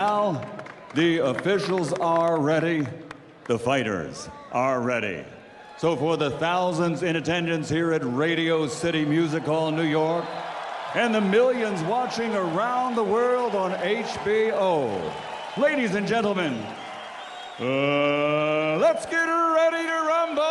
Now, the officials are ready. The fighters are ready. So for the thousands in attendance here at Radio City Music Hall, New York, and the millions watching around the world on HBO, ladies and gentlemen, let's get ready to rumble!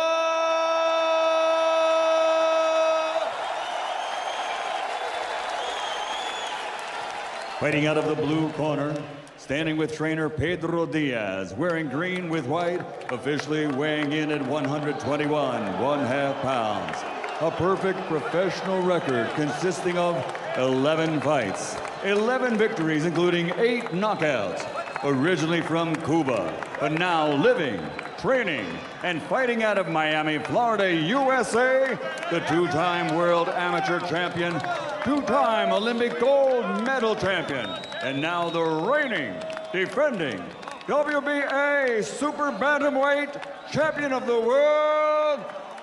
Fighting out of the blue corner, standing with trainer Pedro Diaz, wearing green with white, officially weighing in at 121 1/2 pounds. A perfect professional record consisting of 11 fights, 11 victories, including 8 knockouts. Originally from Cuba, but now living, training, and fighting out of Miami, Florida, USA, the two-time world amateur champion, two-time Olympic gold medal champion, and now the reigning, defending WBA super bantamweight champion of the world,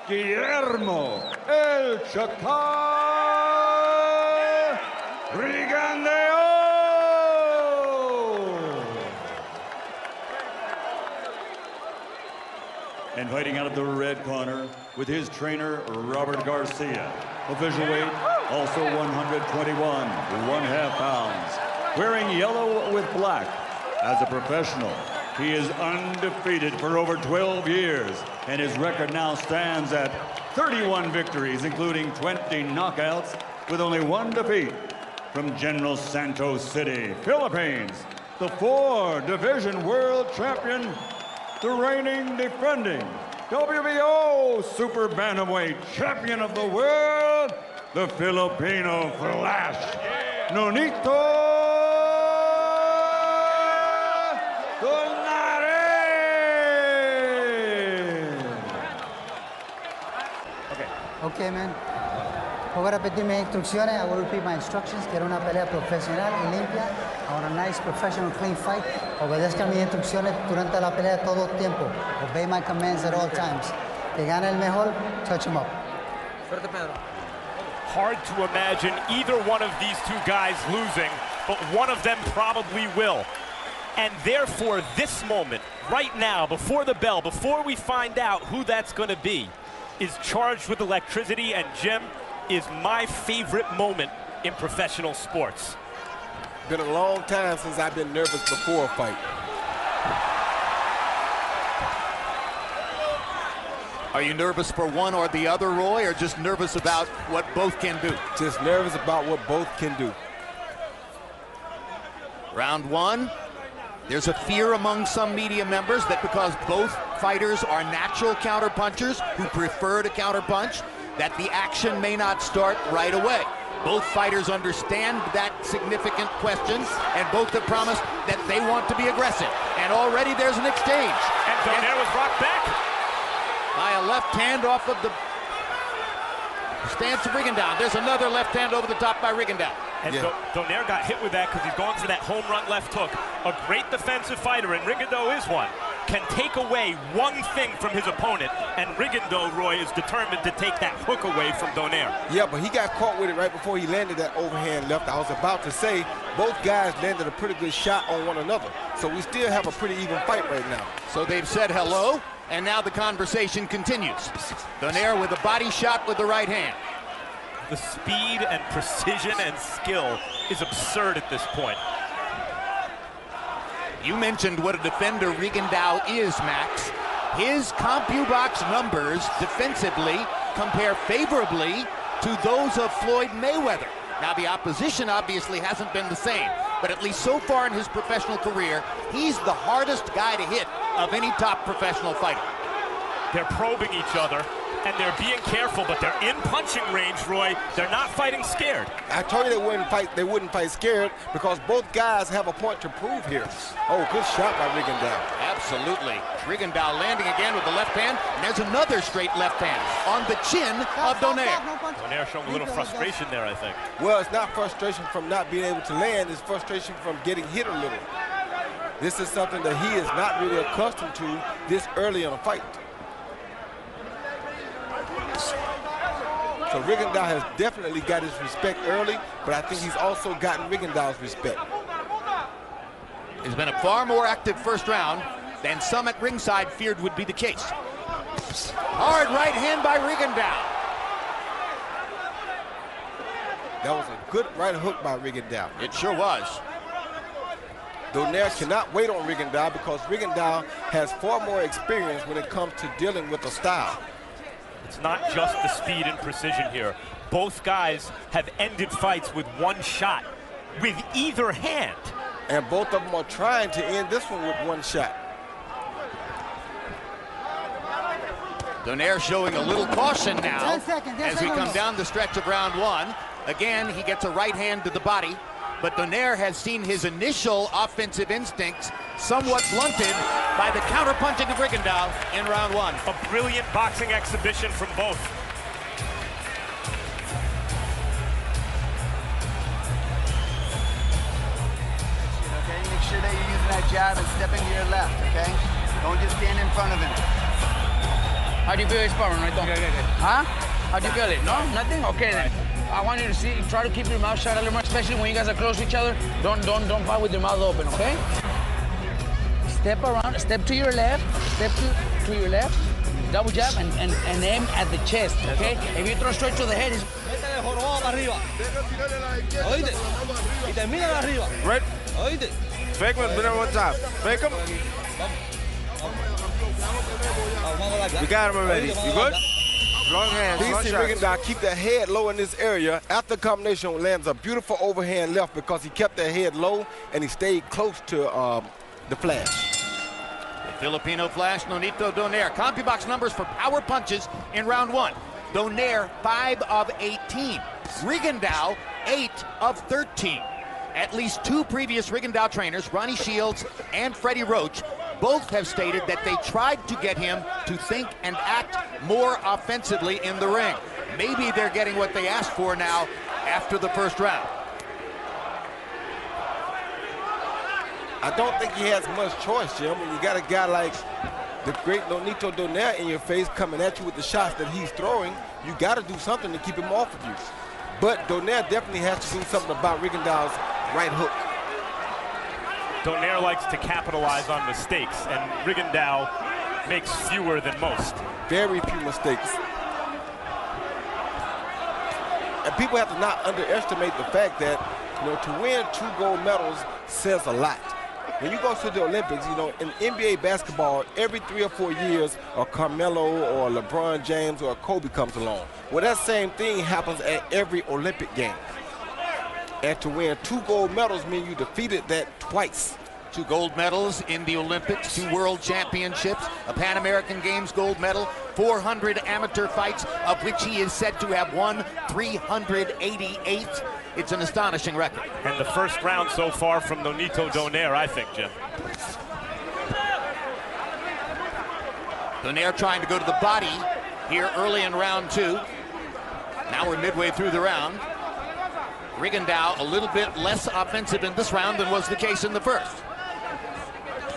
Guillermo El Chacal RigondeauX. And fighting out of the red corner with his trainer, Robert Garcia. Official weight, also 121 1/2 pounds. Wearing yellow with black. As a professional, he is undefeated for over 12 years, and his record now stands at 31 victories, including 20 knockouts, with only 1 defeat. From General Santos City, Philippines, the 4-division world champion, the reigning, defending WBO super bantamweight champion of the world, the Filipino Flash, NONITO DONAIRE. Okay, man. Voy a repetir mis instrucciones. I will repeat my instructions. Quiero una pelea profesional y limpia. I want a nice, professional, clean fight. Obedezcan mis instrucciones durante la pelea todo el tiempo. Obey my commands at all times. Que gane el mejor, touch him up. Suerte, Pedro. Hard to imagine either one of these two guys losing, but one of them probably will. And therefore, this moment, right now, before the bell, before we find out who that's going to be, is charged with electricity, and Jim, is my favorite moment in professional sports. Been a long time since I've been nervous before a fight. Are you nervous for one or the other, Roy, or just nervous about what both can do? Just nervous about what both can do. Round one. There's a fear among some media members that because both fighters are natural counterpunchers who prefer to counterpunch, that the action may not start right away. Both fighters understand that significant question, and both have promised that they want to be aggressive. And already there's an exchange. And Donaire was rocked back by a left hand off of the stance of Rigondeaux. There's another left hand over the top by Rigondeaux. And Donaire got hit with that because he's going for that home run left hook. A great defensive fighter, and Rigondeaux is one, can take away one thing from his opponent, and Rigondeaux, Roy, is determined to take that hook away from Donaire. Yeah, but he got caught with it right before he landed that overhand left. I was about to say, both guys landed a pretty good shot on one another. So we still have a pretty even fight right now. So they've said hello, and now the conversation continues. Donaire with a body shot with the right hand. The speed and precision and skill is absurd at this point. You mentioned what a defender Rigondeaux is, Max. His CompuBox numbers defensively compare favorably to those of Floyd Mayweather. Now, the opposition obviously hasn't been the same, but at least so far in his professional career, he's the hardest guy to hit of any top professional fighter. They're probing each other, and they're being careful, but they're in punching range, Roy. They're not fighting scared. I told you they wouldn't fight scared because both guys have a point to prove here. Oh, good shot by Rigondeaux. Absolutely. Rigondeaux landing again with the left hand, and there's another straight left hand on the chin of Donaire. Donaire showing a little frustration there, I think. Well, it's not frustration from not being able to land, it's frustration from getting hit a little. This is something that he is not really accustomed to this early in a fight. So Rigondeaux has definitely got his respect early, but I think he's also gotten Rigondeaux's respect. has been a far more active first round than some at ringside feared would be the case. Hard right hand by Rigondeaux. That was a good right hook by Rigondeaux. It sure was. Donaire cannot wait on Rigondeaux because Rigondeaux has far more experience when it comes to dealing with the style. It's not just the speed and precision here. Both guys have ended fights with one shot, with either hand. And both of them are trying to end this one with one shot. Donaire showing a little caution now 10 seconds, 10 as we come seconds. down the stretch of round one. Again, he gets a right hand to the body, but Donaire has seen his initial offensive instincts somewhat blunted by the counter-punching of Rigondeaux in round one. A brilliant boxing exhibition from both. Okay, make sure that you're using that jab and stepping to your left, okay? Don't just stand in front of him. How do you feel his power, Nonito? Good. Huh? How do you feel it? No? Nothing? Okay then. I want you to see, try to keep your mouth shut a little more, especially when you guys are close to each other. Don't fight with your mouth open, okay? Step around, step to your left, step to your left, double jab and aim at the chest, okay? If you throw straight to the head, it's... Right? Fake him, do that one time. Fake him. We got him already. You good? Long hands, long shots. Rigondeaux keep that head low in this area. After the combination, lands a beautiful overhand left because he kept that head low and he stayed close to the flash. The Filipino Flash, Nonito Donaire. CompuBox numbers for power punches in round one. Donaire, 5 of 18. Rigondeaux, 8 of 13. At least two previous Rigondeaux trainers, Ronnie Shields and Freddie Roach, both have stated that they tried to get him to think and act more offensively in the ring. Maybe they're getting what they asked for now after the first round. I don't think he has much choice, Jim. When you got a guy like the great Nonito Donaire in your face coming at you with the shots that he's throwing, you got to do something to keep him off of you. But Donaire definitely has to do something about Rigondeaux's right hook. Donaire likes to capitalize on mistakes, and Rigondeaux makes fewer than most. Very few mistakes. And people have to not underestimate the fact that, you know, to win 2 gold medals says a lot. When you go to the Olympics, you know, in NBA basketball, every 3 or 4 years, a Carmelo or LeBron James or a Kobe comes along. Well, that same thing happens at every Olympic game. And to win 2 gold medals means you defeated that twice. 2 gold medals in the Olympics, 2 world championships, a Pan American Games gold medal, 400 amateur fights, of which he is said to have won 388. It's an astonishing record. And the first round so far from Nonito Donaire, I think, Jim. Donaire trying to go to the body here early in round 2. Now we're midway through the round. Rigondeaux a little bit less offensive in this round than was the case in the first.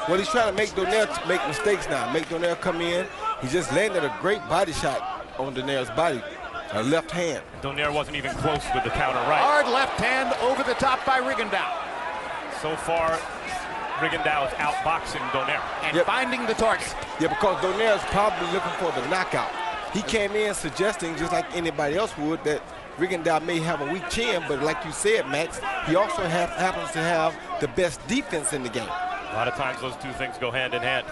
Well, he's trying to make Donaire make mistakes now. Make Donaire come in. He just landed a great body shot on Donaire's body. A left hand. Donaire wasn't even close with the counter right. Hard left hand over the top by Rigondeaux. So far, Rigondeaux is outboxing Donaire. And finding the target. Yeah, because Donaire is probably looking for the knockout. He came in suggesting, just like anybody else would, that Rigondeaux may have a weak chin, but like you said, Max, he also happens to have the best defense in the game. A lot of times those two things go hand in hand.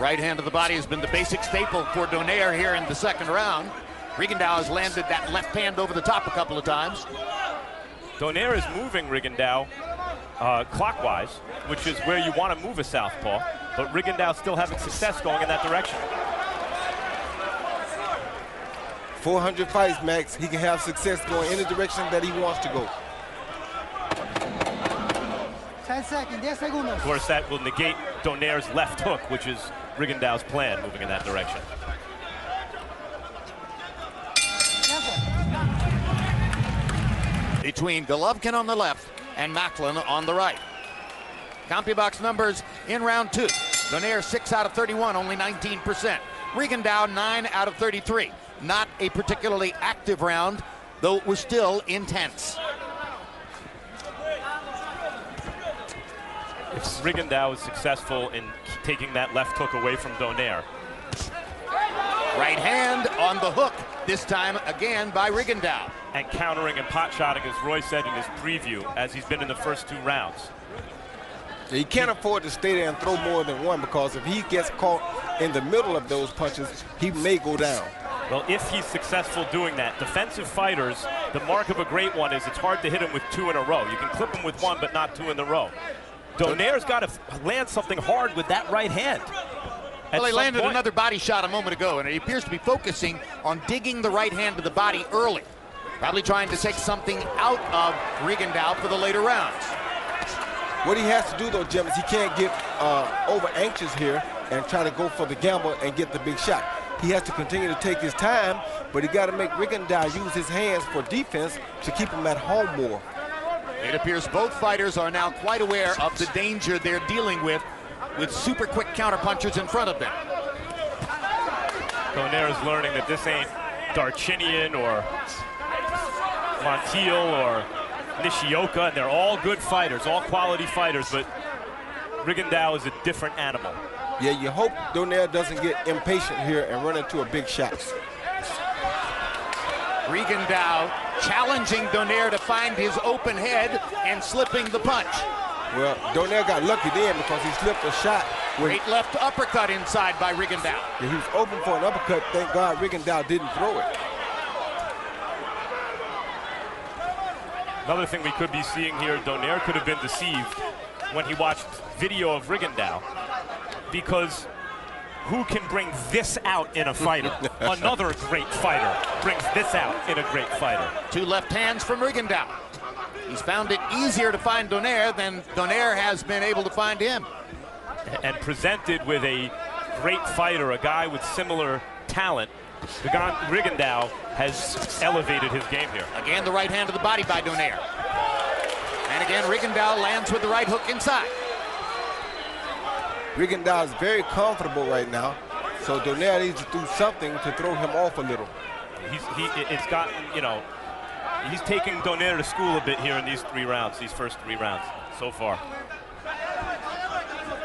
Right hand to the body has been the basic staple for Donaire here in the second round. Rigondeaux has landed that left hand over the top a couple of times. Donaire is moving Rigondeaux clockwise, which is where you want to move a southpaw, but Rigondeaux still having success going in that direction. 400 fights, Max. He can have success going in the direction that he wants to go. 10 seconds, 10 segundos. Of course, that will negate Donaire's left hook, which is Rigondeaux's plan, moving in that direction. Between Golovkin on the left and Macklin on the right. CompuBox numbers in round 2. Donaire 6 out of 31, only 19%. Rigondeaux 9 out of 33. Not a particularly active round, though it was still intense. If Rigondeaux is successful in taking that left hook away from Donaire. Right hand on the hook, this time again by Rigondeaux. And countering and pot-shotting, as Roy said in his preview, as he's been in the first 2 rounds. He can't afford to stay there and throw more than one, because if he gets caught in the middle of those punches, he may go down. Well, if he's successful doing that, defensive fighters, the mark of a great one is it's hard to hit him with 2 in a row. You can clip him with 1, but not 2 in a row. Donaire's got to land something hard with that right hand. Well, he landed another body shot a moment ago, and he appears to be focusing on digging the right hand to the body early. Probably trying to take something out of Rigondeaux for the later rounds. What he has to do, though, Jim, is he can't get over anxious here and try to go for the gamble and get the big shot. He has to continue to take his time, but he got to make Rigondeaux use his hands for defense to keep him at home more. It appears both fighters are now quite aware of the danger they're dealing with super quick counterpunchers in front of them. Donaire is learning that this ain't Darchinian or Montiel or Nishioka, and they're all good fighters, all quality fighters, but Rigondeaux is a different animal. Yeah, you hope Donaire doesn't get impatient here and run into a big shot. Rigondeaux challenging Donaire to find his open head and slipping the punch. Well, Donaire got lucky then because he slipped a shot. Great left uppercut inside by Rigondeaux. Yeah, he was open for an uppercut. Thank God Rigondeaux didn't throw it. Another thing we could be seeing here, Donaire could have been deceived when he watched video of Rigondeaux, because who can bring this out in a fighter? Another great fighter brings this out in a great fighter. 2 left hands from Rigondeaux. He's found it easier to find Donaire than Donaire has been able to find him. And presented with a great fighter, a guy with similar talent, Rigondeaux has elevated his game here. Again, the right hand to the body by Donaire. And again, Rigondeaux lands with the right hook inside. Rigondeaux is very comfortable right now, so Donaire needs to do something to throw him off a little. It's gotten, you know, he's taking Donaire to school a bit here in these 3 rounds, these first 3 rounds so far.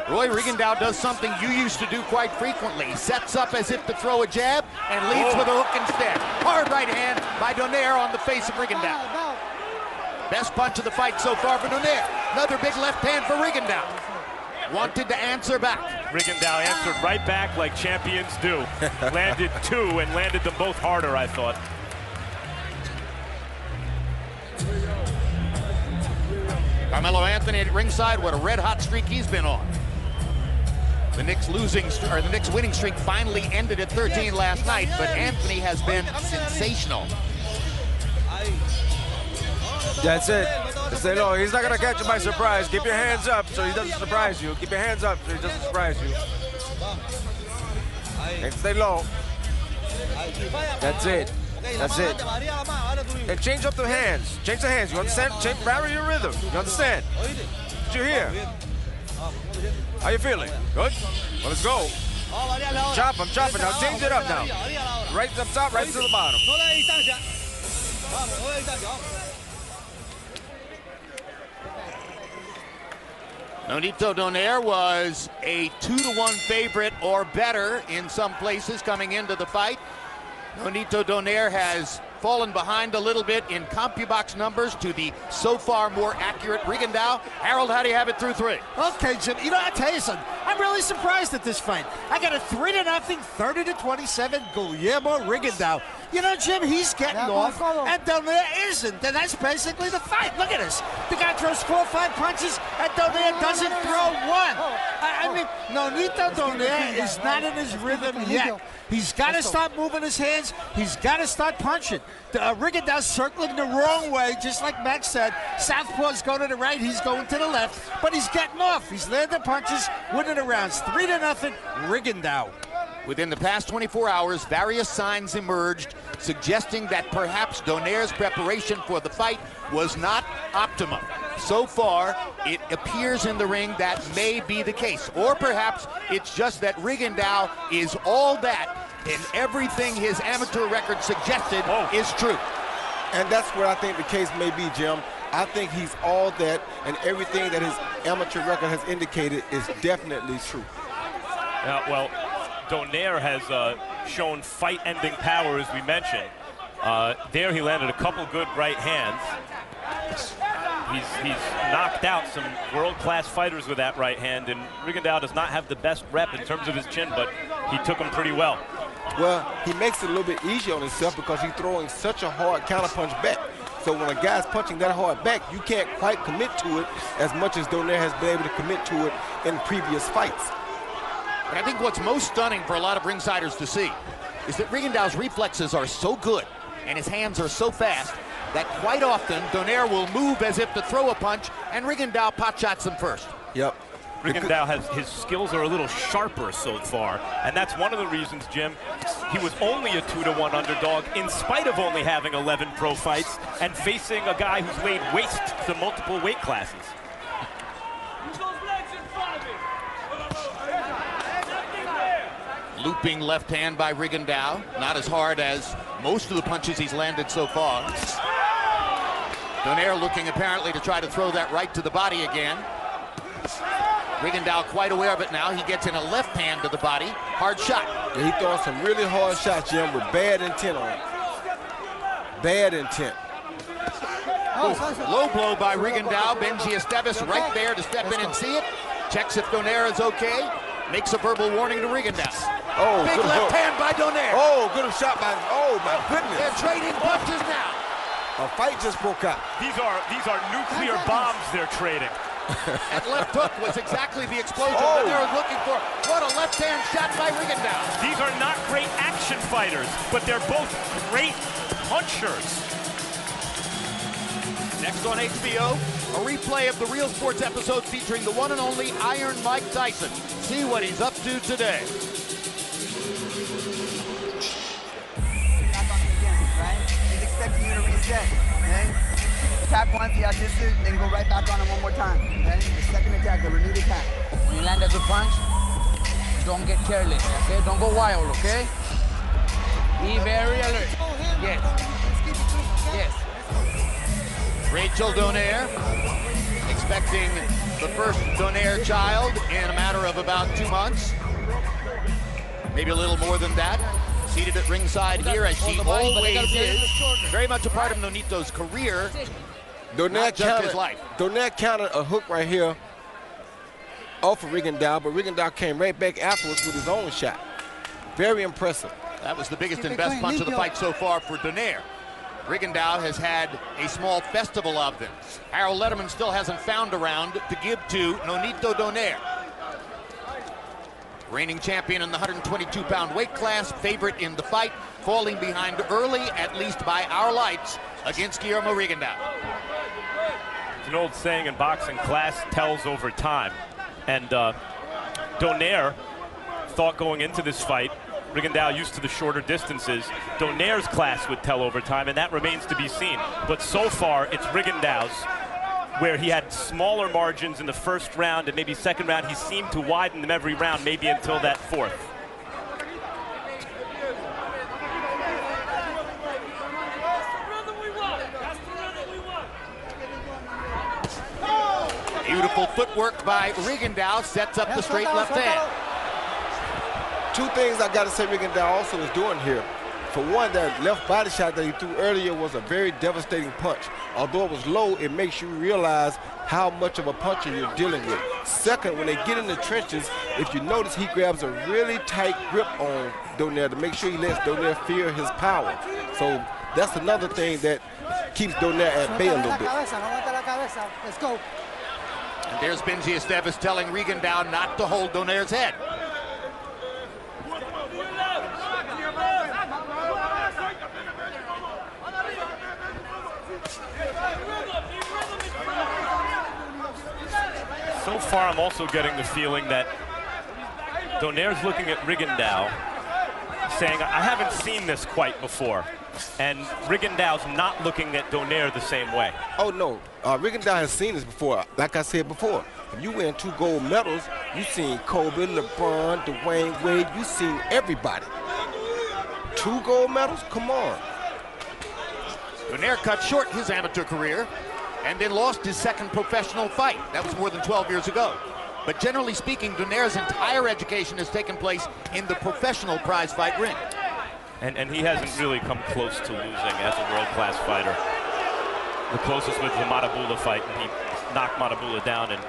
Roy, Rigondeaux does something you used to do quite frequently. He sets up as if to throw a jab and leads with a hook instead. Hard right hand by Donaire on the face of Rigondeaux. Best punch of the fight so far for Donaire. Another big left hand for Rigondeaux. Wanted to answer back. Rigondeaux answered right back like champions do. Landed 2 and landed them both harder, I thought. Carmelo Anthony at ringside, what a red-hot streak he's been on. The Knicks winning streak finally ended at 13 last night, but Anthony has been sensational. That's it. Say no, he's not gonna catch you by surprise. Keep your hands up so he doesn't surprise you. Keep your hands up so he doesn't surprise you. And stay low. That's it. That's it. And change up the hands. Change the hands. You understand? Vary your rhythm. You understand? Did you hear? How you feeling? Good? Well, let's go. Chop, I'm chopping now. Change it up now. Right up top, right to the bottom. Nonito Donaire was a 2-to-1 favorite or better in some places coming into the fight. Nonito Donaire has fallen behind a little bit in CompuBox numbers to the so far more accurate Rigondeaux. Harold, how do you have it through 3? Okay, Jim, you know, I'll tell you something. I'm really surprised at this fight. I got a 3-0, 30-27 Guillermo Rigondeaux. You know, Jim, he's getting off, and Donaire isn't, and that's basically the fight. Look at this. The guy throws 4 or 5 punches, and Donaire doesn't throw 1. I mean, Nonito Donaire is not in his rhythm yet. He's got to start moving his hands. He's got to start punching. Rigondeaux's circling the wrong way, just like Max said. Southpaw's going to the right, he's going to the left, but he's getting off. He's landing punches, winning the rounds. 3-0, Rigondeaux. Within the past 24 hours, various signs emerged suggesting that perhaps Donaire's preparation for the fight was not optimum. so far, it appears in the ring that may be the case. Or perhaps it's just that Rigondeaux is all that, and everything his amateur record suggested is true. And that's what I think the case may be, Jim. I think he's all that, and everything that his amateur record has indicated is definitely true. Well, Donaire has shown fight-ending power, as we mentioned. There he landed a couple good right hands. He's knocked out some world-class fighters with that right hand, and Rigondeaux does not have the best rep in terms of his chin, but he took him pretty well. Well, he makes it a little bit easier on himself because he's throwing such a hard counterpunch back. So when a guy's punching that hard back, you can't quite commit to it as much as Donaire has been able to commit to it in previous fights. But I think what's most stunning for a lot of ringsiders to see is that Rigondeaux's reflexes are so good and his hands are so fast that quite often Donaire will move as if to throw a punch, and Rigondeaux pot-shots him first. Yep. Rigondeaux his skills are a little sharper so far, and that's one of the reasons, Jim, he was only a 2-to-1 underdog in spite of only having 11 pro fights and facing a guy who's laid waste to multiple weight classes. Looping left hand by Rigondeaux, not as hard as most of the punches he's landed so far. Donaire looking apparently to try to throw that right to the body again. Rigondeaux quite aware of it now. He gets in a left hand to the body. Hard shot. Yeah, he throwing some really hard shots, Jim, with bad intent on it. Bad intent. Low blow by Rigondeaux. Benji Esteves right there to step in and see it. Checks if Donaire is okay. Makes a verbal warning to Rigondeaux. Oh, big left hand by Donaire. Oh, good shot by, oh my goodness. They're trading punches now. A fight just broke out. These are nuclear bombs they're trading. That left hook was exactly the explosion Donaire was looking for. What a left hand shot by Rigondeaux. These are not great action fighters, but they're both great punchers. Next on HBO, a replay of the Real Sports episode featuring the one and only Iron Mike Tyson. See what he's up to today. Back on him again, right? He's expecting you to reset, okay? Attack once, he assisted, then go right back on him one more time, okay? The second attack, the renewed attack. When you land a good punch, don't get careless, okay? Don't go wild, okay? Be very alert. Yes. Yes. Rachel Donaire, expecting the first Donaire child in a matter of about 2 months. Maybe a little more than that. Seated at ringside here as she always is. Very much a part of Nonito's career, not just his life. Donaire countered a hook right here off of Rigondeaux, but Rigondeaux came right back afterwards with his own shot. Very impressive. That was the biggest and best punch of the fight so far for Donaire. Rigondeaux has had a small festival of them. Harold Letterman still hasn't found a round to give to Nonito Donaire. Reigning champion in the 122-pound weight class, favorite in the fight, falling behind early, at least by our lights, against Guillermo Rigondeaux. It's an old saying in boxing, class tells over time. And Donaire thought going into this fight, Rigondeaux used to the shorter distances, Donaire's class would tell over time, and that remains to be seen. But so far, it's Rigondeaux's, where he had smaller margins in the first round and maybe second round. He seemed to widen them every round, maybe until that fourth. Beautiful footwork by Rigondeaux, sets up the straight left hand. Two things I got to say Rigondeaux also is doing here. For one, that left body shot that he threw earlier was a very devastating punch. Although it was low, it makes you realize how much of a puncher you're dealing with. Second, when they get in the trenches, if you notice, he grabs a really tight grip on Donaire to make sure he lets Donaire feel his power. So that's another thing that keeps Donaire at bay a little bit. Let's go. And there's Benji Esteves telling Rigondeaux not to hold Donaire's head. So far, I'm also getting the feeling that Donaire's looking at Rigondeaux, saying, I haven't seen this quite before. And Rigondeaux's not looking at Donaire the same way. Oh, no. Rigondeaux has seen this before. Like I said before, if you win 2 gold medals, you've seen Kobe, LeBron, Dwayne Wade. You've seen everybody. 2 gold medals? Come on. Donaire cut short his amateur career and then lost his second professional fight. That was more than 12 years ago. But generally speaking, Donaire's entire education has taken place in the professional prize fight ring. And he hasn't really come close to losing as a world-class fighter. The closest was the Matabula fight, and he knocked Matabula down and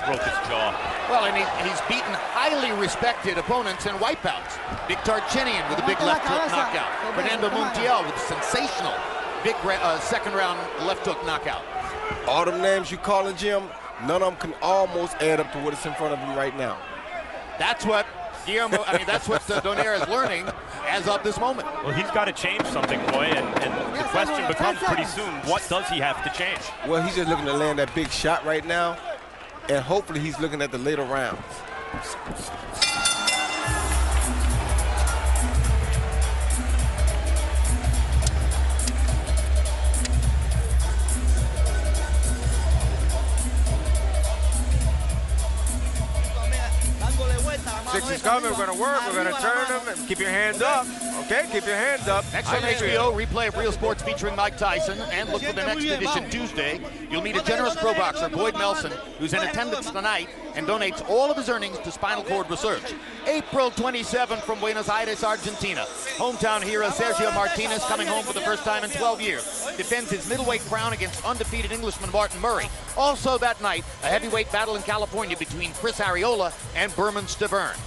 broke his jaw. Well, and he's beaten highly respected opponents in wipeouts. Big Tarchinian with a big left hook knockout. Fernando Montiel with a sensational big second round left hook knockout. All them names you calling, Jim, none of them can almost add up to what is in front of him right now. That's what Guillermo, I mean, that's what Donaire is learning as of this moment. Well, he's got to change something, Roy, and the question becomes pretty soon, what does he have to change? Well, he's just looking to land that big shot right now, and hopefully he's looking at the later rounds. Six is coming. We're going to work. We're going to turn them and keep your hands up. Okay, keep your hands up. Next on HBO, replay of Real Sports featuring Mike Tyson, and look for the next edition Tuesday. You'll meet a generous pro boxer, Boyd Nelson, who's in attendance tonight and donates all of his earnings to spinal cord research. April 27 from Buenos Aires, Argentina. Hometown hero Sergio Martinez, coming home for the first time in 12 years, defends his middleweight crown against undefeated Englishman Martin Murray. Also that night, a heavyweight battle in California between Chris Arreola and Berman Stavern.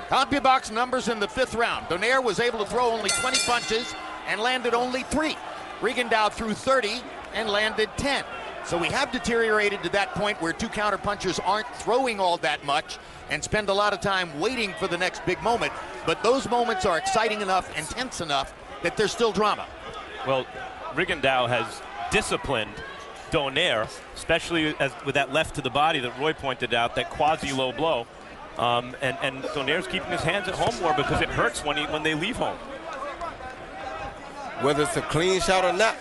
CompuBox numbers in the 5th round. Donaire was able to throw only 20 punches and landed only 3. Rigondeaux threw 30 and landed 10. So we have deteriorated to that point where 2 counter punchers aren't throwing all that much and spend a lot of time waiting for the next big moment. But those moments are exciting enough and tense enough that there's still drama. Well, Rigondeaux has disciplined Donaire, especially with that left to the body that Roy pointed out, that quasi-low blow. And Donaire's keeping his hands at home more because it hurts when they leave home. Whether it's a clean shot or not.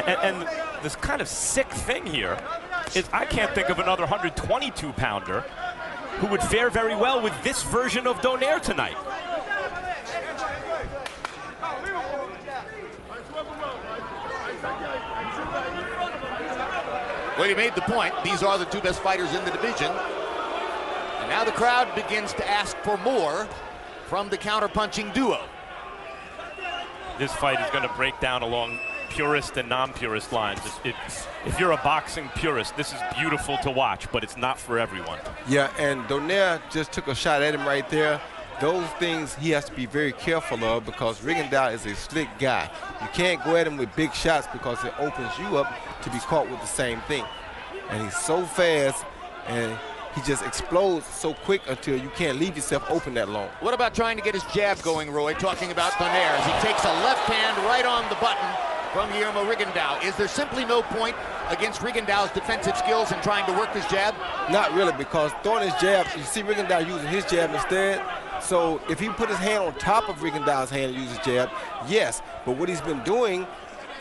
And this kind of sick thing here is I can't think of another 122-pounder who would fare very well with this version of Donaire tonight. Well, you made the point. These are the 2 best fighters in the division. And now the crowd begins to ask for more from the counter-punching duo. This fight is going to break down along purist and non-purist lines. If you're a boxing purist, this is beautiful to watch, but it's not for everyone. Yeah, and Donaire just took a shot at him right there. Those things he has to be very careful of because Rigondeaux is a slick guy. You can't go at him with big shots because it opens you up to be caught with the same thing. And he's so fast and he just explodes so quick until you can't leave yourself open that long. What about trying to get his jab going, Roy? Talking about Donaire as he takes a left hand right on the button from Guillermo Rigondeaux. Is there simply no point against Rigondeaux's defensive skills in trying to work his jab? Not really, because throwing his jab, you see Rigondeaux using his jab instead. So if he put his hand on top of Rigondeaux's hand and use his jab, yes. But what he's been doing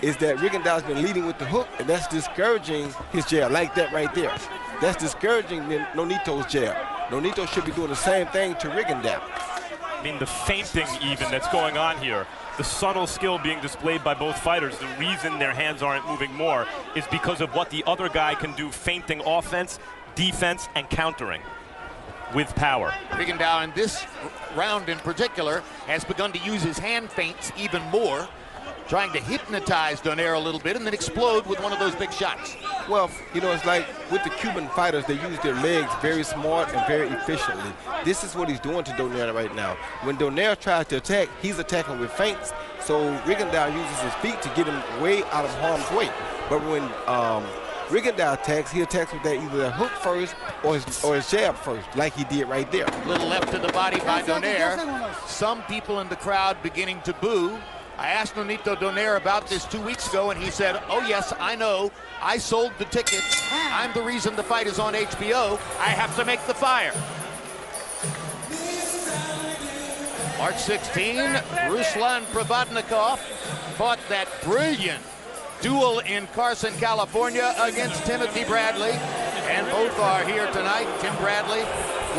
is that Rigondeaux's been leading with the hook, and that's discouraging his jab, like that right there. That's discouraging Nonito's jab. Nonito should be doing the same thing to Rigondeaux. I mean, the feinting even that's going on here, the subtle skill being displayed by both fighters, the reason their hands aren't moving more is because of what the other guy can do, feinting offense, defense, and countering with power. Rigondeaux in this round in particular has begun to use his hand feints even more, trying to hypnotize Donaire a little bit and then explode with one of those big shots. Well, you know, it's like with the Cuban fighters, they use their legs very smart and very efficiently. This is what he's doing to Donaire right now. When Donaire tries to attack, he's attacking with feints, so Rigondeaux uses his feet to get him way out of harm's way. But when Rigondeaux attacks, he attacks with that either the hook first or his jab first, like he did right there. Little left to the body by Donaire. Some people in the crowd beginning to boo. I asked Nonito Donaire about this 2 weeks ago, and he said, oh yes, I know. I sold the tickets. I'm the reason the fight is on HBO. I have to make the fire. March 16, Ruslan Provodnikov fought that brilliant duel in Carson, California against Timothy Bradley. And both are here tonight. Tim Bradley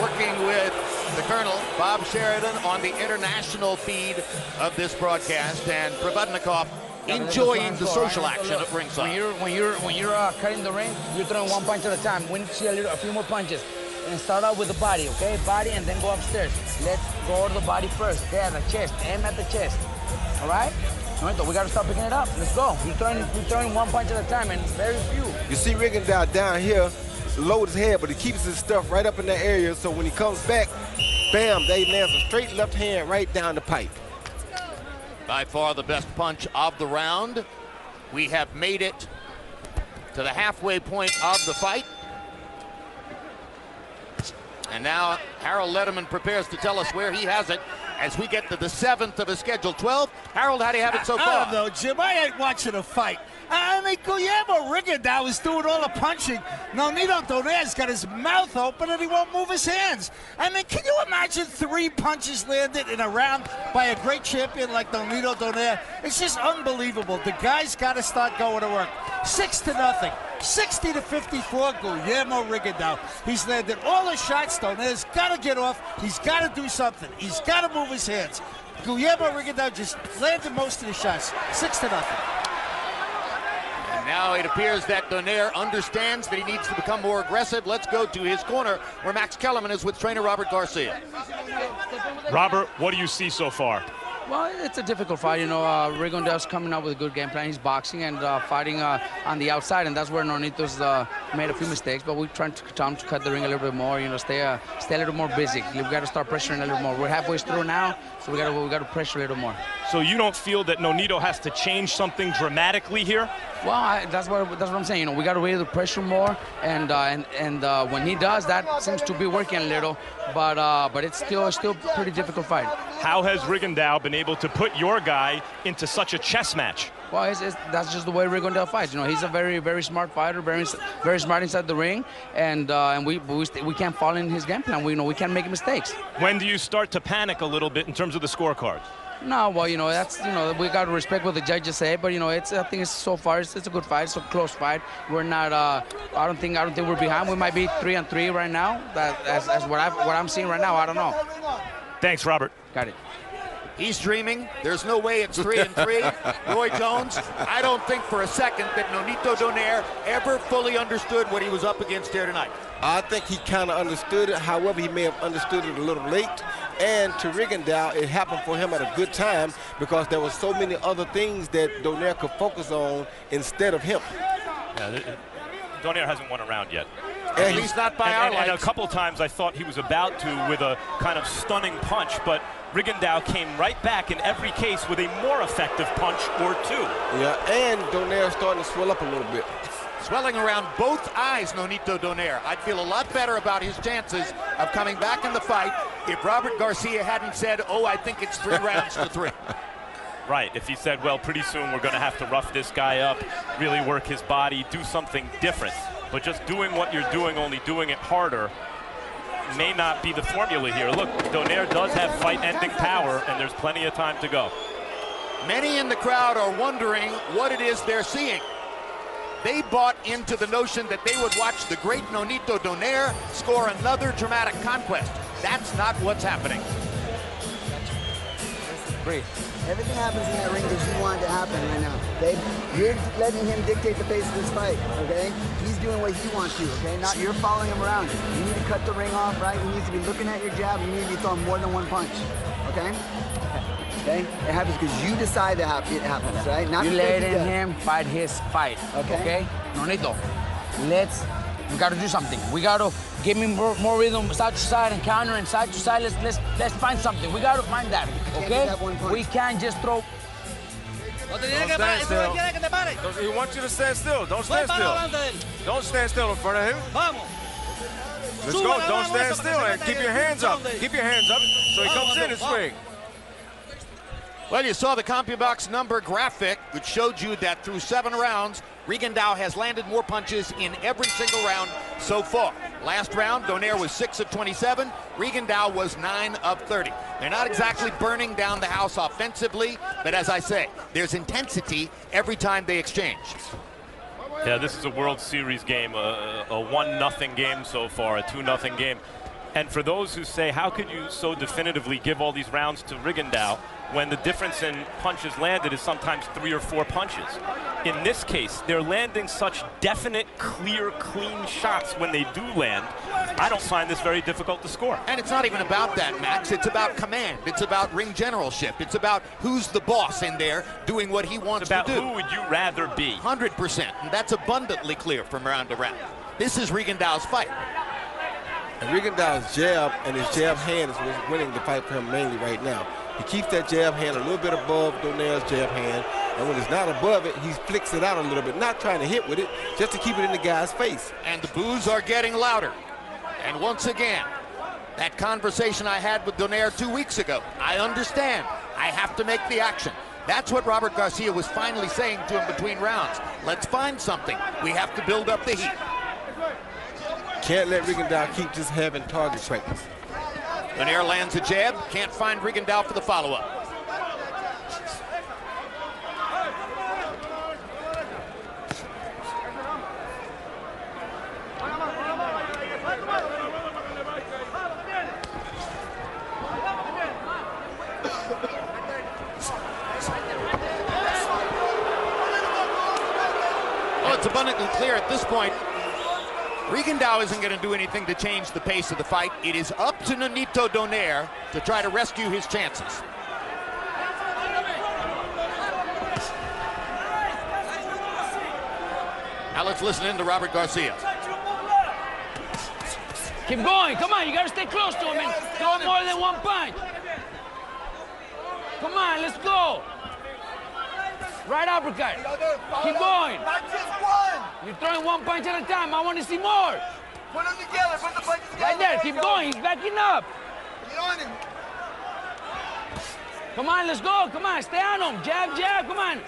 working with the Colonel, Bob Sheridan, on the international feed of this broadcast, and Provodnikov enjoying the social action at ringside. When you're cutting the ring, you're throwing one punch at a time. We need to see a few more punches. And start out with the body, okay? Body, and then go upstairs. Let's go to the body first, okay? At the chest, aim at the chest, all right? We got to start picking it up. Let's go. We're throwing one punch at a time, and very few. You see Rigondeaux down here, load his head, but he keeps his stuff right up in that area, so when he comes back, bam, they lands a straight left hand right down the pipe. By far the best punch of the round. We have made it to the halfway point of the fight. And now Harold Letterman prepares to tell us where he has it as we get to the 7th of his scheduled 12. Harold, how do you have it so far? I don't know, Jim. I ain't watching a fight. I mean, Guillermo Rigondeaux is doing all the punching. Nonito Donaire's got his mouth open and he won't move his hands. I mean, can you imagine 3 punches landed in a round by a great champion like Nonito Donaire? It's just unbelievable. The guy's got to start going to work. 6-0. 60-54, Guillermo Rigondeaux. He's landed all the shots. Donaire's got to get off. He's got to do something. He's got to move his hands. Guillermo Rigondeaux just landed most of the shots. 6-0. And now it appears that Donaire understands that he needs to become more aggressive. Let's go to his corner where Max Kellerman is with trainer Robert Garcia. Robert, what do you see so far? Well, it's a difficult fight. You know, Rigondeaux's coming up with a good game plan. He's boxing and fighting on the outside, and that's where Nonito's made a few mistakes. But we're trying to cut the ring a little bit more. You know, stay a little more busy. We got to start pressuring a little more. We're halfway through now, so we got to pressure a little more. So you don't feel that Nonito has to change something dramatically here? Well, that's what I'm saying. You know, we got to be able to pressure more, and when he does, that seems to be working a little. But it's still a pretty difficult fight. How has Rigondeaux been able to put your guy into such a chess match? Well, that's just the way Rigondeaux fights. You know, he's a very, very smart fighter, very smart inside the ring, and we can't fall in his game plan. We can't make mistakes. When do you start to panic a little bit in terms of the scorecards? No, well, you know, we got to respect what the judges say, but you know, I think it's so far it's a good fight. It's a close fight. We're not. I don't think we're behind. We might be 3-3 right now. That's what I'm seeing right now. I don't know. Thanks, Robert. Got it. He's dreaming. There's no way it's 3-3. Roy Jones, I don't think for a second that Nonito Donaire ever fully understood what he was up against here tonight. I think he kind of understood it. However, he may have understood it a little late. And to Rigondeaux, it happened for him at a good time because there were so many other things that Donaire could focus on instead of him. Yeah, Donaire hasn't won a round yet. At least not by our lights. And a couple times I thought he was about to with a kind of stunning punch, but Rigondeaux came right back in every case with a more effective punch or two. Yeah, and Donaire's starting to swell up a little bit. Swelling around both eyes, Nonito Donaire. I'd feel a lot better about his chances of coming back in the fight if Robert Garcia hadn't said, oh, I think it's 3 rounds to 3. Right, if he said, well, pretty soon we're going to have to rough this guy up, really work his body, do something different. But just doing what you're doing, only doing it harder, may not be the formula here. Look, Donaire does have fight-ending power, and there's plenty of time to go. Many in the crowd are wondering what it is they're seeing. They bought into the notion that they would watch the great Nonito Donaire score another dramatic conquest. That's not what's happening. Breathe. Everything happens in that ring because you want it to happen right now. Okay? You're letting him dictate the pace of this fight, okay? He's doing what he wants to, okay? Not you're following him around. You need to cut the ring off, right? He needs to be looking at your jab. You need to be throwing more than one punch, okay? Okay? It happens because you decide that it happens, right? Not you letting him fight his fight, okay? Nonito, we got to do something. We got to give him more rhythm, side to side and counter, and side to side. Let's find something. We got to find that, okay? We can't just throw. stand still. He wants you to stand still. Don't stand still. Don't stand still in front of him. Let's go. Don't stand still and keep your hands up. Keep your hands up so he comes in and swing. Well, you saw the CompuBox number graphic, which showed you that through 7 rounds, Rigondeaux has landed more punches in every single round so far. Last round, Donaire was 6 of 27. Rigondeaux was 9 of 30. They're not exactly burning down the house offensively, but as I say, there's intensity every time they exchange. Yeah, this is a World Series game, a 1-0 game so far, a 2-0 game. And for those who say, how could you so definitively give all these rounds to Rigondeaux when the difference in punches landed is sometimes 3 or 4 punches? In this case, they're landing such definite, clear, clean shots when they do land. I don't find this very difficult to score. And it's not even about that, Max. It's about command. It's about ring generalship. It's about who's the boss in there doing what he wants to do. Who would you rather be? 100%. And that's abundantly clear from round to round. This is Rigondeaux's fight. And Rigondeaux's jab and his jab hand is what's winning the fight for him mainly right now. He keeps that jab hand a little bit above Donaire's jab hand, and when it's not above it, he flicks it out a little bit, not trying to hit with it, just to keep it in the guy's face. And the boos are getting louder. And once again, that conversation I had with Donaire 2 weeks ago, I understand. I have to make the action. That's what Robert Garcia was finally saying to him between rounds. Let's find something. We have to build up the heat. Can't let Rigondeaux keep just having target practice. Donaire lands a jab, can't find Rigondeaux for the follow-up. Well, it's abundantly clear at this point Rigondeaux isn't going to do anything to change the pace of the fight. It is up to NONITO Donaire to try to rescue his chances. Now let's listen in to Robert Garcia. Keep going. Come on, you got to stay close to him and throw more than 1 punch. Come on, let's go. Right uppercut. Keep going. Not just one. You're throwing 1 punch at a time. I want to see more. Put them together. Put the punches together. Right there. Keep going. He's backing up. Get on him. Come on, let's go. Come on, stay on him. Jab, jab. Come on.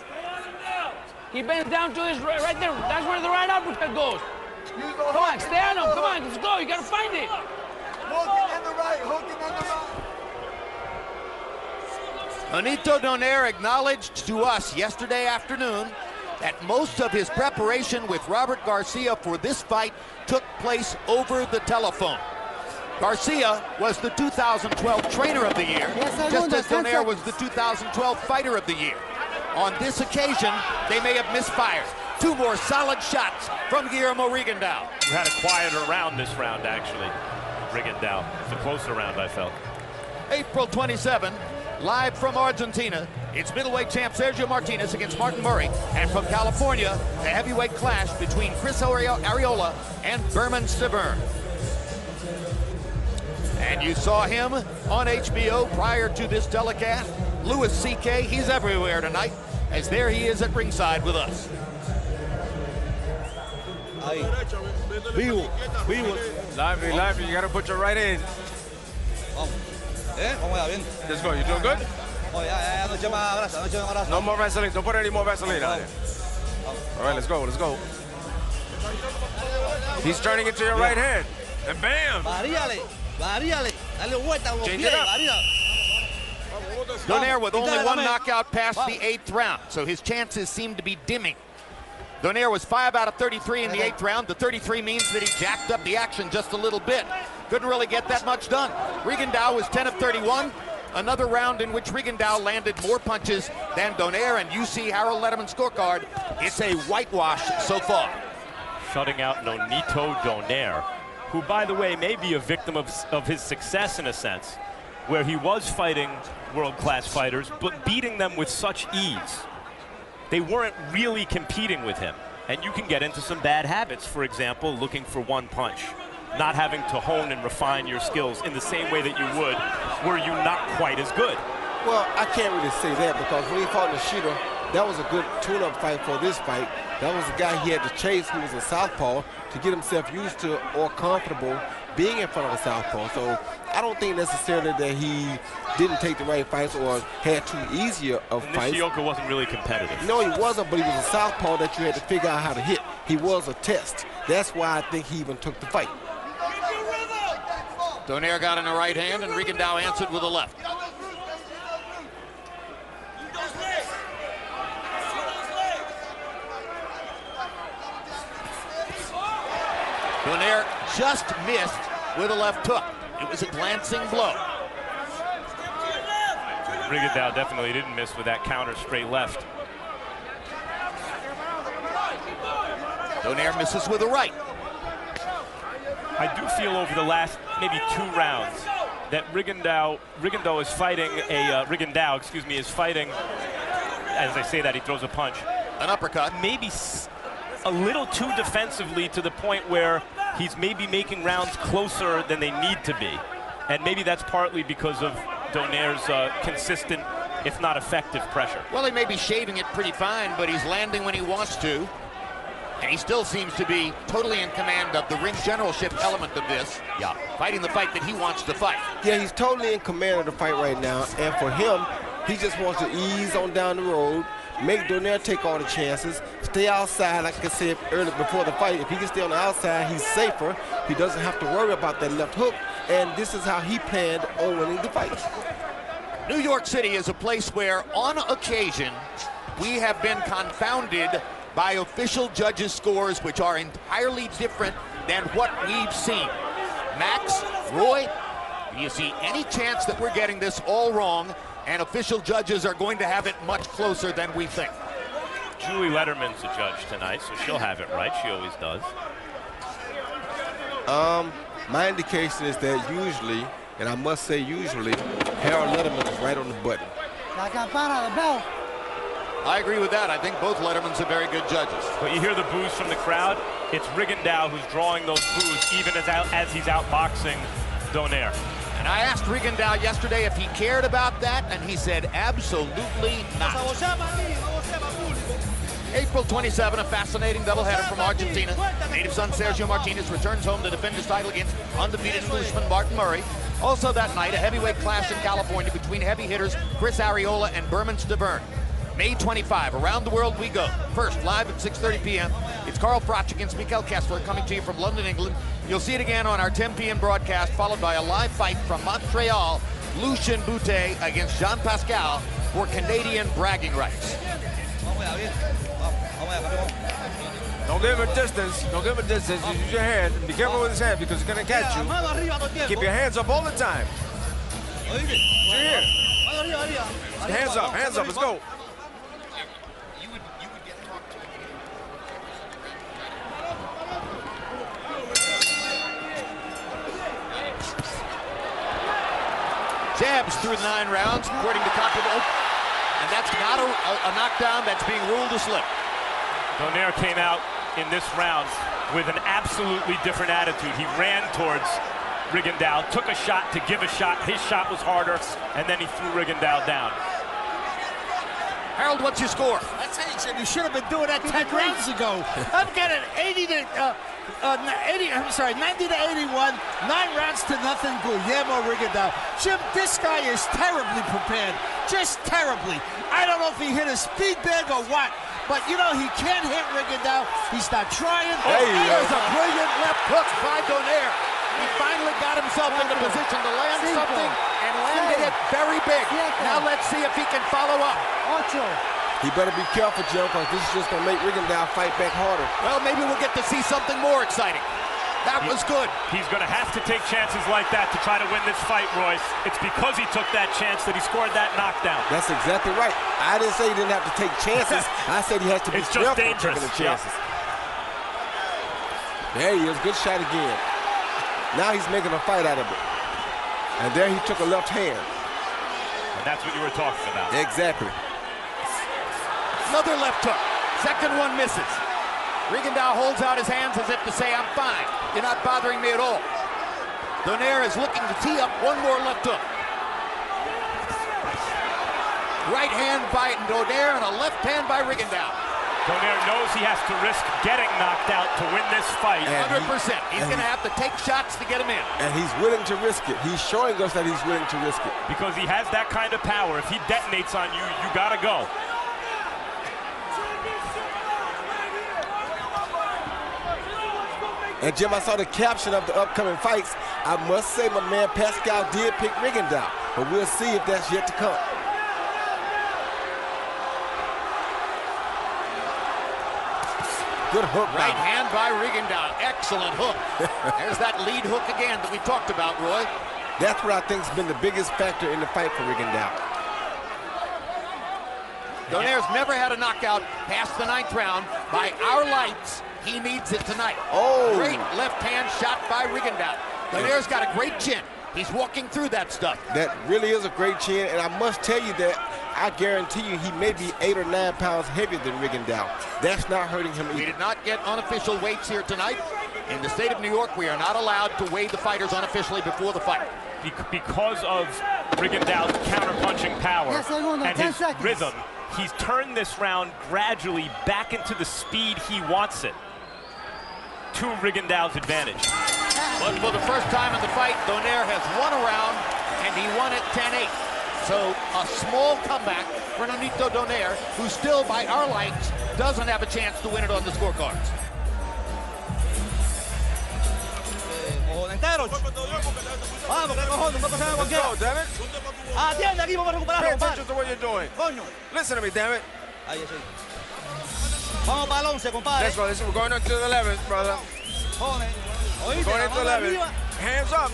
He bends down to his right there. That's where the right uppercut goes. Come on, stay on him. Come on, let's go. You got to find it. Hooking and the right. Hooking and the right. NONITO Donaire acknowledged to us yesterday afternoon that most of his preparation with Robert Garcia for this fight took place over the telephone. Garcia was the 2012 Trainer of the Year, just as Donaire was the 2012 Fighter of the Year. On this occasion, they may have misfired. 2 more solid shots from Guillermo Rigondeaux. You had a quieter round this round, actually, Rigondeaux. It's a closer round, I felt. April 27, live from Argentina, it's middleweight champ Sergio Martinez against Martin Murray. And from California, the heavyweight clash between Chris Arreola and Berman Stiverne. And you saw him on HBO prior to this telecast. Louis C.K., he's everywhere tonight, as there he is at ringside with us. Lively, lively. You got to put your right in. Let's go. You doing good? No more Vaseline. Don't put any more Vaseline on there. All right, let's go. Let's go. He's turning into your right hand. And bam! Change it up. Donaire with only 1 knockout past the 8th round, so his chances seem to be dimming. Donaire was 5 out of 33 in the 8th round. The 33 means that he jacked up the action just a little bit. Couldn't really get that much done. Rigondeaux was 10 of 31. Another round in which Rigondeaux landed more punches than Donaire, and you see Harold Letterman's scorecard. It's a whitewash so far. Shutting out NONITO Donaire, who, by the way, may be a victim of his success in a sense, where he was fighting world-class fighters, but beating them with such ease. They weren't really competing with him, and you can get into some bad habits. For example, looking for 1 punch, not having to hone and refine your skills in the same way that you would were you not quite as good. Well, I can't really say that, because when he fought Nishida, that was a good tune-up fight for this fight. That was the guy he had to chase, who was a southpaw, to get himself used to or comfortable being in front of a southpaw. So I don't think necessarily that he didn't take the right fights or had too easier of fights. Nishioka wasn't really competitive. No, he wasn't, but he was a southpaw that you had to figure out how to hit. He was a test. That's why I think he even took the fight. Donaire got in the right hand, and Rigondeaux answered with a left. Donaire just missed with a left hook. It was a glancing blow. Rigondeaux definitely didn't miss with that counter straight left. Donaire misses with a right. I do feel over the last maybe 2 rounds that Rigondeaux is fighting Rigondeaux, excuse me, is fighting, as I say that, he throws a punch. An uppercut. Maybe a little too defensively to the point where he's maybe making rounds closer than they need to be. And maybe that's partly because of Donaire's consistent, if not effective, pressure. Well, he may be shaving it pretty fine, but he's landing when he wants to. And he still seems to be totally in command of the ring generalship element of this. Yeah, fighting the fight that he wants to fight. Yeah, he's totally in command of the fight right now. And for him, he just wants to ease on down the road, make Donaire take all the chances, stay outside, like I said earlier before the fight. If he can stay on the outside, he's safer. He doesn't have to worry about that left hook. And this is how he planned on winning the fight. New York City is a place where, on occasion, we have been confounded by official judges' scores, which are entirely different than what we've seen. Max, Roy, do you see any chance that we're getting this all wrong and official judges are going to have it much closer than we think? Julie Letterman's the judge tonight, so she'll have it right. She always does. My indication is that usually, and I must say usually, Harold Letterman is right on the button. La campana, the bell. I agree with that. I think both Lettermans are very good judges. But you hear the boos from the crowd. It's Rigondeaux who's drawing those boos, even as he's outboxing Donaire. And I asked Rigondeaux yesterday if he cared about that, and he said absolutely not. April 27, a fascinating doubleheader from Argentina. Native son Sergio Martinez returns home to defend his title against undefeated Englishman Martin Murray. Also that night, a heavyweight clash in California between heavy hitters Chris Arreola and Berman Stavern. May 25, around the world we go. First, live at 6:30 p.m. It's Carl Froch against Mikael Kessler coming to you from London, England. You'll see it again on our 10 p.m. broadcast, followed by a live fight from Montreal, Lucien Boutte against Jean Pascal for Canadian bragging rights. Don't give him a distance. Don't give him a distance. Use your hand. Be careful with his hand because he's going to catch you. Keep your hands up all the time. Put your here. Hands up. Hands up. Let's go. Jabs through 9 rounds, according to Comparable. And that's not a knockdown. That's being ruled a slip. Donaire came out in this round with an absolutely different attitude. He ran towards Rigondeaux, took a shot to give a shot. His shot was harder, and then he threw Rigondeaux down. Harold, what's your score? I tell you, Jim, you should have been doing that 10 rounds ago. I've got an 90 to 81, 9 rounds to nothing, Guillermo Rigondeaux. Jim, this guy is terribly prepared, just terribly. I don't know if he hit a speed bag or what, but you know, he can't hit Rigondeaux. He's not trying. There's a brilliant left hook by Donaire. He finally got himself into position to land something and landed it very big. Now let's see if he can follow up. He better be careful, Joe, because this is just going to make Rigondeaux fight back harder. Well, maybe we'll get to see something more exciting. That was good. He's going to have to take chances like that to try to win this fight, Royce. It's because he took that chance that he scored that knockdown. That's exactly right. I didn't say he didn't have to take chances. I said he has to be just dangerous. Taking the chances. There he is. Good shot again. Now he's making a fight out of it. And there he took a left hand. And that's what you were talking about. Exactly. Another left hook. Second one misses. Rigondeaux holds out his hands as if to say, I'm fine. You're not bothering me at all. Donaire is looking to tee up one more left hook. Right hand by Donaire and a left hand by Rigondeaux. Donaire knows he has to risk getting knocked out to win this fight. 100%. He's going to have to take shots to get him in. And he's willing to risk it. He's showing us that he's willing to risk it. Because he has that kind of power. If he detonates on you, you got to go. And Jim, I saw the caption of the upcoming fights. I must say my man Pascal did pick Rigondeaux, but we'll see if that's yet to come. Good hook. Right hand by Rigondeaux. Excellent hook. There's that lead hook again that we talked about, Roy. That's what I think has been the biggest factor in the fight for Rigondeaux. Donaire's never had a knockout past the 9th round. By our lights, he needs it tonight. Oh! Great left hand shot by Rigondeaux. Donaire's got a great chin. He's walking through that stuff. That really is a great chin, and I must tell you that I guarantee you he may be 8 or 9 pounds heavier than Rigondeaux. That's not hurting him either. We did not get unofficial weights here tonight. In the state of New York, we are not allowed to weigh the fighters unofficially before the fight. Because of Rigondeaux's counter-punching power and his rhythm, he's turned this round gradually back into the speed he wants it, to Rigondeaux's advantage. But for the first time in the fight, Donaire has won a round, and he won it 10-8. So a small comeback for Nonito Donaire, who still, by our lights, doesn't have a chance to win it on the scorecards. Pay attention to what you're doing. Listen to me, damn it. Let's go. We're going into the 11th, brother. We're going into the 11th. Hands up.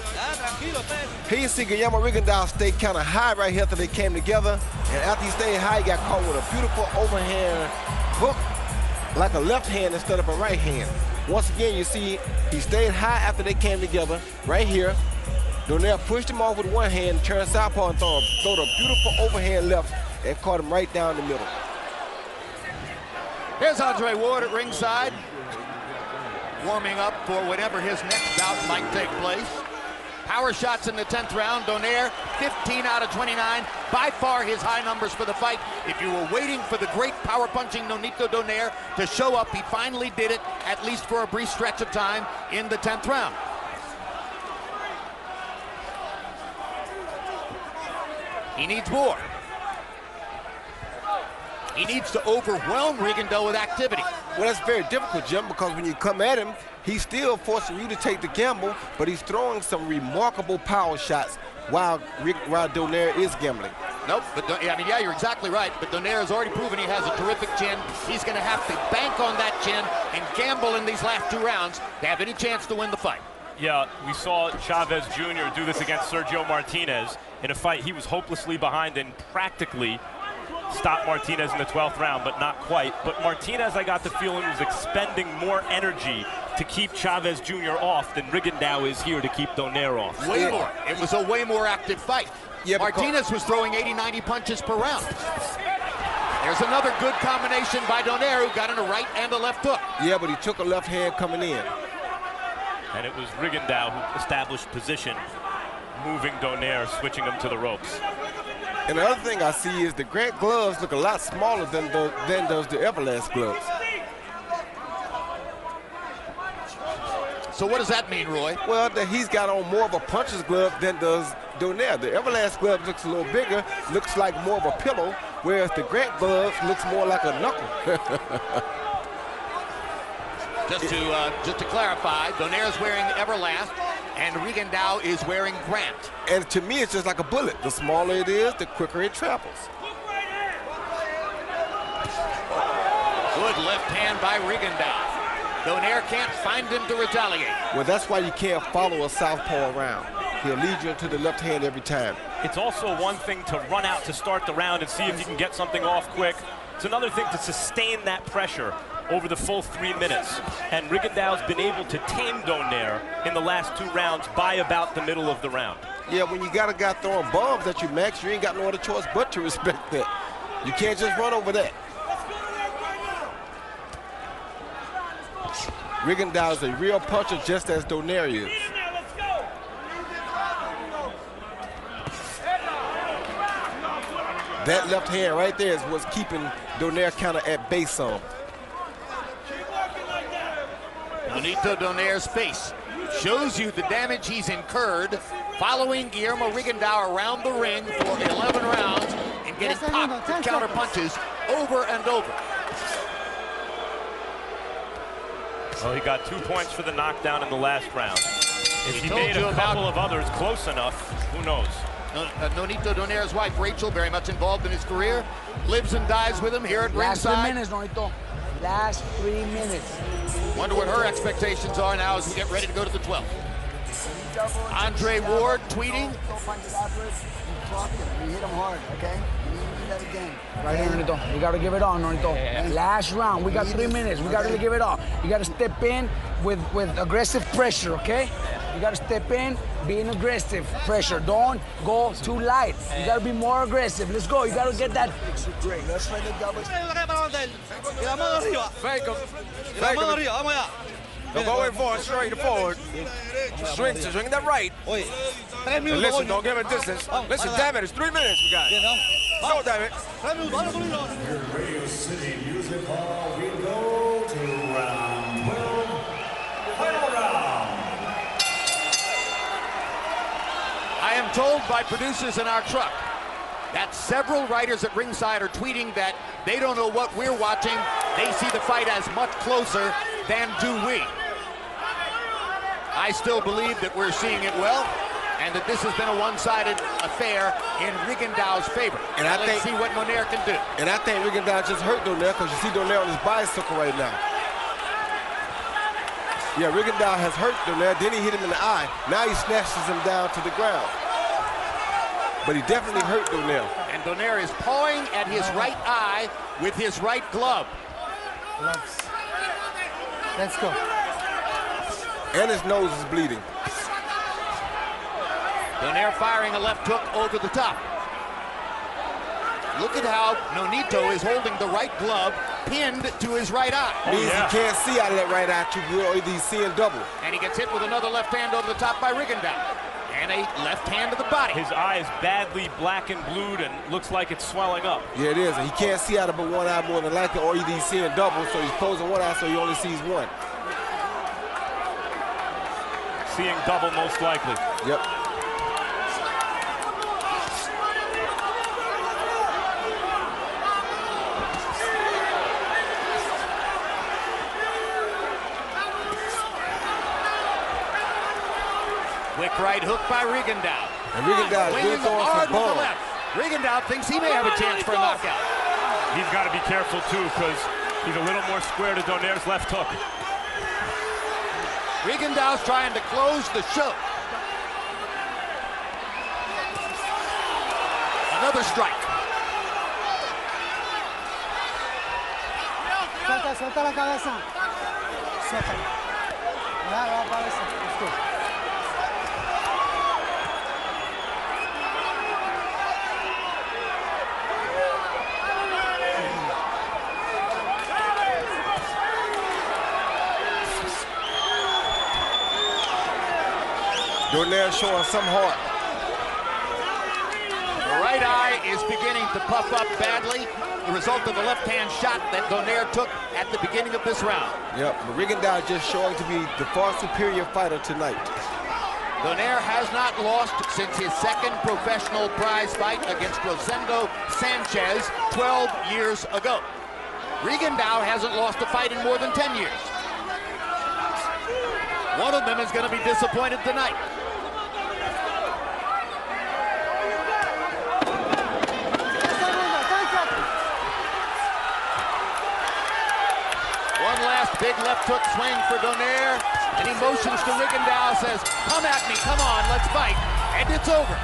Here you see Guillermo Rigondeaux stay kind of high right here after they came together. And after he stayed high, he got caught with a beautiful overhand hook, like a left hand instead of a right hand. Once again, you see he stayed high after they came together, right here. Donaire pushed him off with one hand, turned southpaw and throw a beautiful overhand left and caught him right down the middle. Here's Andre Ward at ringside, warming up for whatever his next bout might take place. Power shots in the 10th round. Donaire, 15 out of 29. By far his high numbers for the fight. If you were waiting for the great power-punching Nonito Donaire to show up, he finally did it, at least for a brief stretch of time in the 10th round. He needs more. He needs to overwhelm Rigondeaux with activity. Well, that's very difficult, Jim, because when you come at him, he's still forcing you to take the gamble, but he's throwing some remarkable power shots while Donaire is gambling. Nope, but yeah, you're exactly right. But Donaire has already proven he has a terrific chin. He's going to have to bank on that chin and gamble in these last 2 rounds to have any chance to win the fight. Yeah, we saw Chavez Jr. do this against Sergio Martinez in a fight he was hopelessly behind and practically stopped Martinez in the 12th round, but not quite. But Martinez, I got the feeling, was expending more energy to keep Chavez Jr. off than Rigondeaux is here to keep Donaire off. Way more. It was a way more active fight. Yeah, Martinez was throwing 80, 90 punches per round. There's another good combination by Donaire, who got in a right and a left hook. Yeah, but he took a left hand coming in. And it was Rigondeaux who established position, moving Donaire, switching him to the ropes. And the other thing I see is the Grant gloves look a lot smaller than does the Everlast gloves. So what does that mean, Roy? Well, that he's got on more of a puncher's glove than does Donaire. The Everlast glove looks a little bigger, looks like more of a pillow, whereas the Grant gloves looks more like a knuckle. Just to clarify, Donaire is wearing Everlast, and Rigondeaux is wearing Grant. And to me, it's just like a bullet. The smaller it is, the quicker it travels. Good left hand by Rigondeaux. Donaire can't find him to retaliate. Well, that's why you can't follow a southpaw around. He'll lead you into the left hand every time. It's also one thing to run out to start the round and see if you can get something off quick. It's another thing to sustain that pressure over the full 3 minutes. And Rigondeaux's been able to tame Donaire in the last 2 rounds by about the middle of the round. Yeah, when you got a guy throwing bombs at you, Max, you ain't got no other choice but to respect that. You can't just run over that. Rigondeaux is a real puncher, just as Donaire is. That left hand right there is what's keeping Donaire counter at bay some. Nonito Donaire's face shows you the damage he's incurred following Guillermo Rigondeaux around the ring for 11 rounds and getting popped with counter punches over and over. Well, he got 2 points for the knockdown in the last round. If he made a couple of others close enough, who knows? Nonito Donaire's wife, Rachel, very much involved in his career, lives and dies with him here at Last ringside. 3 minutes, Nonito. Last 3 minutes. Wonder what her expectations are now as we get ready to go to the 12th. Andre Ward tweeting. You hit him hard, okay? You need to do that again. Right here, Nonito. You got to give it all, Nonito. Last round. We got 3 minutes. We got to give it all. You got to step in with aggressive pressure, okay? You got to step in, being aggressive pressure. Don't go too light. You got to be more aggressive. Let's go. You got to get that. Let's try the double. Fake him. Fake him. Don't go in forward, straight forward. Swing that right. And listen, don't give him distance. Listen, damn it, it's 3 minutes we got. No, damn it. Here at Radio City Music Hall, we go to round 12. Final round. I am told by producers in our truck that several writers at ringside are tweeting that they don't know what we're watching. They see the fight as much closer than do we. I still believe that we're seeing it well, and that this has been a one-sided affair in Rigondeaux's favor. And let's see what Donaire can do. And I think Rigondeaux just hurt Donaire because you see Donaire on his bicycle right now. Yeah, Rigondeaux has hurt Donaire, then he hit him in the eye. Now he snatches him down to the ground. But he definitely hurt Donaire. And Donaire is pawing at his right eye with his right glove. Gloves. Let's go. And his nose is bleeding. Donaire firing a left hook over the top. Look at how Nonito is holding the right glove pinned to his right eye. Means he can't see out of that right eye too good, or he's seeing double. And he gets hit with another left hand over the top by Rigondeaux. And a left hand to the body. His eye is badly black and blued and looks like it's swelling up. Yeah, it is. And he can't see out of but one eye more than likely, or either he's seeing double, so he's closing one eye, so he only sees one. Seeing double most likely. Yep. Quick right hook by Rigondeaux. And Rigondeaux is good going for bomb. Rigondeaux thinks he may have a chance for a knockout. He's got to be careful too, because he's a little more square to Donaire's left hook. Rigondeaux's trying to close the show. Another strike. Suelta, suelta la cabeza. Suelta. La cabeza. Let's go. Donaire showing some heart. The right eye is beginning to puff up badly, the result of the left-hand shot that Donaire took at the beginning of this round. Yep, but Rigondeaux just showing to be the far superior fighter tonight. Donaire has not lost since his second professional prize fight against Rosendo Sanchez 12 years ago. Rigondeaux hasn't lost a fight in more than 10 years. One of them is going to be disappointed tonight. One last big left hook swing for Donaire, and he motions to Rigondeaux, says, come at me, come on, let's fight, and it's over.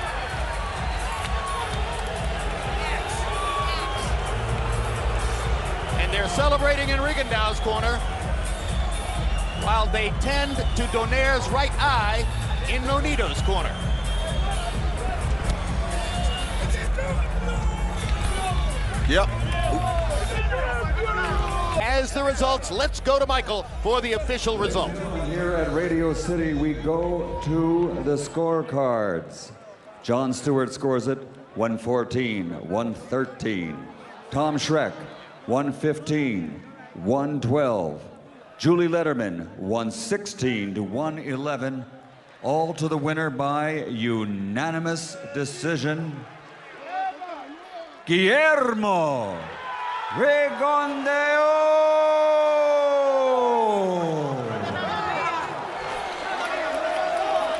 And they're celebrating in Rigondeaux's corner, while they tend to Donaire's right eye in Nonito's corner. Yep. As the results, let's go to Michael for the official result. Here at Radio City, we go to the scorecards. Jon Stewart scores it 114, 113. Tom Schreck, 115, 112. Julie Letterman, 116 to 111. All to the winner by unanimous decision. Guillermo RigondeuX.